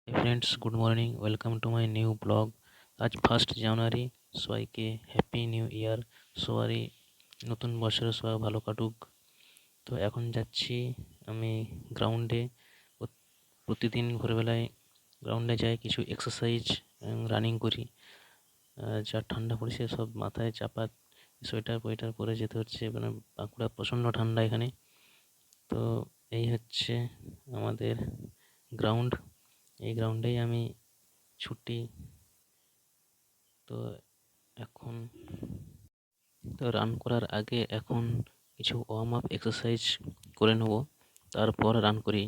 Hey friends, good morning. Welcome to my new blog. আজ 1 জানুয়ারি, সবাইকে happy new year. সবারই নতুন বছরের সবাই ভালো কাটুক। তো এখন যাচ্ছি আমি গ্রাউন্ডে। প্রতিদিন ভোরবেলায় গ্রাউন্ডে যাই, কিছু এক্সারসাইজ রানিং করি। যা ঠান্ডা পড়েছে সব মাথায় চাপা, সোয়েটার পোয়েটার পরে যেতে হচ্ছে, মানে বাঁকুড়া প্রচণ্ড ঠান্ডা এখানে। তো এই হচ্ছে আমাদের গ্রাউন্ড। এই গ্রাউন্ডেই আমি ছুটি। তো এখন রান করার আগে এখন কিছু ওয়ার্ম আপ এক্সারসাইজ করে নেব, তারপর রান করি।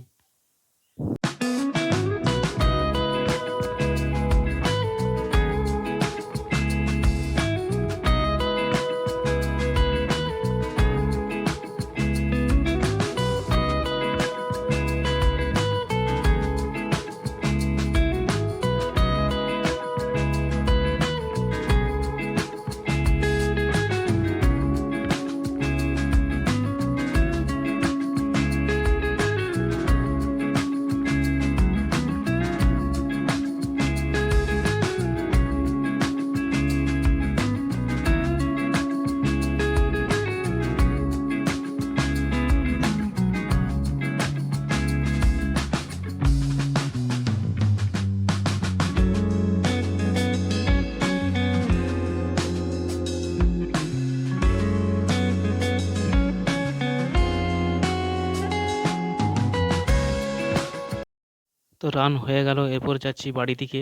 তো রান হয়ে গেল, এরপর যাচ্ছি বাড়ি দিকে।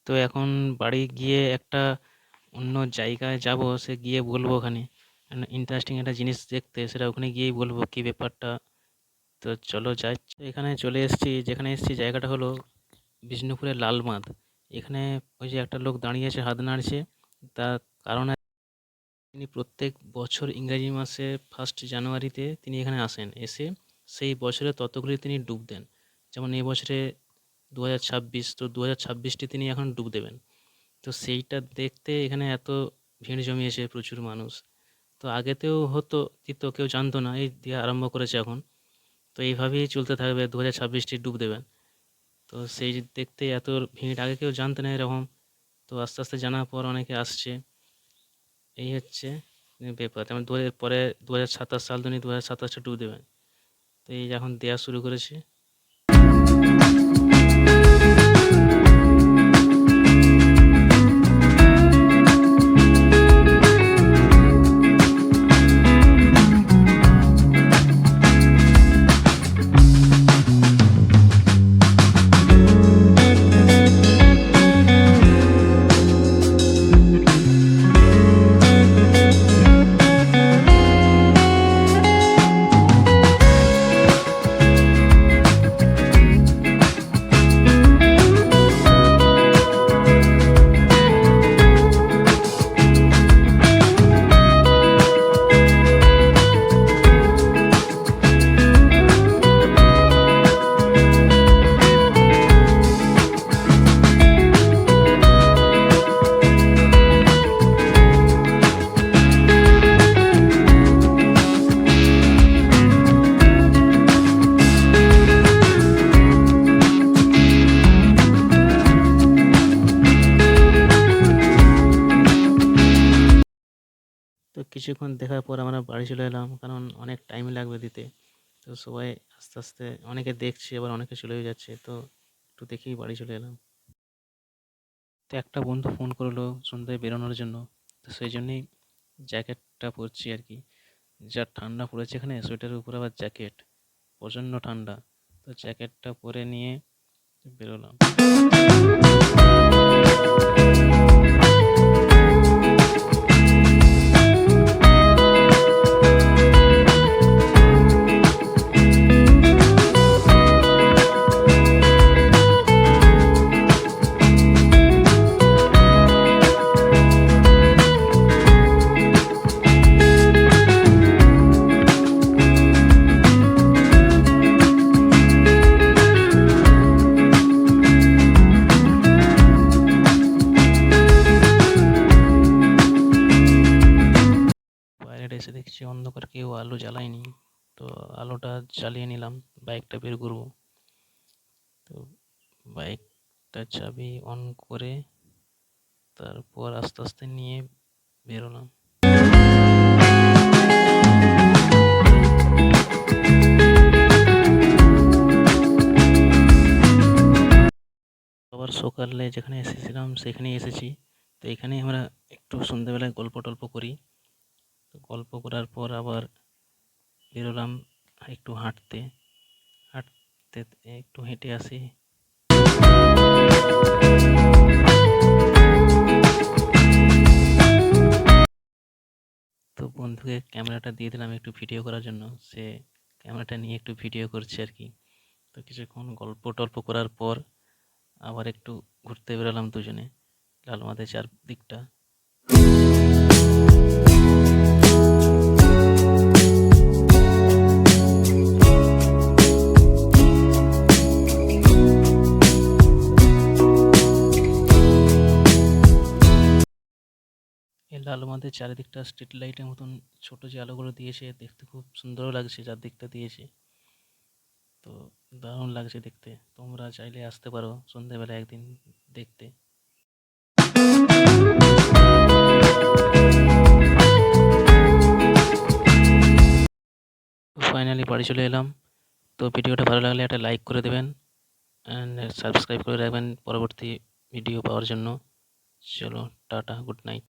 তো এখন বাড়ি গিয়ে একটা অন্য জায়গায় যাব, সে গিয়ে বলবো ওখানে ইন্টারেস্টিং একটা জিনিস দেখতে, সেটা ওখানে গিয়েই বলবো কি ব্যাপারটা। তো চলো যাই। এখানে চলে এসেছি, যেখানে এসেছি জায়গাটা হলো বিষ্ণুপুরের লালমাদ। এখানে ওই যে একটা লোক দাঁড়িয়ে আছে, হাত নাড়ছে। তার কারণ তিনি প্রত্যেক বছর ইংরাজি মাসে 1 জানুয়ারিতে তিনি এখানে আসেন, এসে সেই বছরে ততগুলি তিনি ডুব দেন। যেমন এই বছরে 2026, তো 2026টি তিনি এখন ডুব দেবেন। তো সেইটা দেখতে এখানে এত ভিড় জমিয়েছে, প্রচুর মানুষ। তো আগেতেও হতো, কিন্তু কেউ জানতো না, এই দিয়ে আরম্ভ করেছে এখন। তো এইভাবেই চলতে থাকবে, 2026টি ডুব দেবেন। তো সেই দেখতে এত ভিড়, আগে কেউ জানতো না এরকম। তো আস্তে আস্তে জানার পর অনেকে আসছে। এই হচ্ছে ব্যাপার। যেমন পরে 2027 সাল তো উনি 2027টা ডুব দেবেন। তো এই এখন দেওয়া শুরু করেছে। তো কিছুক্ষণ দেখার পর আমরা বাড়ি চলে এলাম, কারণ অনেক টাইম লাগবে দিতে। তো সবাই আস্তে আস্তে, অনেকে দেখছে, আবার অনেকে চলেও যাচ্ছে। তো একটু দেখেই বাড়ি চলে এলাম। তো একটা বন্ধু ফোন করলো সন্ধ্যায় বেরোনোর জন্য। তো সেই জন্যেই জ্যাকেটটা পরছি আর কি। যা ঠান্ডা পড়েছে এখানে, সোয়েটারের উপর আবার জ্যাকেট, প্রচণ্ড ঠান্ডা। তো জ্যাকেটটা পরে নিয়ে বেরোলাম। বাইরে এসে দেখছি অন্ধকার, কেউ আলো জ্বালায়নি। তো আলোটা জ্বালিয়ে নিলাম, বাইকটা বের করবো। তো বাইক একটা চাবি অন করে তারপর আস্তে আস্তে নিয়ে বেরোলাম। আবার সকালে যেখানে এসেছিলাম সেখানেই এসেছি। তো এখানেই আমরা একটু সন্ধ্যেবেলায় গল্প টল্প করি। তো গল্প করার পর আবার বেরোলাম একটু হাঁটতে একটু হেঁটে আসি। তো বন্ধুকে ক্যামেরাটা দিয়ে দিলাম একটু ভিডিও করার জন্য, সে ক্যামেরাটা নিয়ে একটু ভিডিও করছে আর কি। তো কিছুক্ষণ গল্প টল্প করার পর আবার একটু ঘুরতে বেরোলাম দুজনে লালমাদের চারদিকটা। এই লালমাদের চারিদিকটা স্ট্রিট লাইটের মতন ছোট যে আলোগুলো দিয়েছে দেখতে খুব সুন্দরও লাগছে, চারদিকটা দিয়েছে। তো দারুণ লাগছে দেখতে। তোমরা চাইলে আসতে পারো সন্ধ্যেবেলা একদিন দেখতে। ফাইনালি বাড়ি চলে এলাম। তো ভিডিওটা ভালো লাগলে একটা লাইক করে দেবেন অ্যান্ড সাবস্ক্রাইব করে রাখবেন পরবর্তী ভিডিও পাওয়ার জন্য। চলো টাটা, গুড নাইট।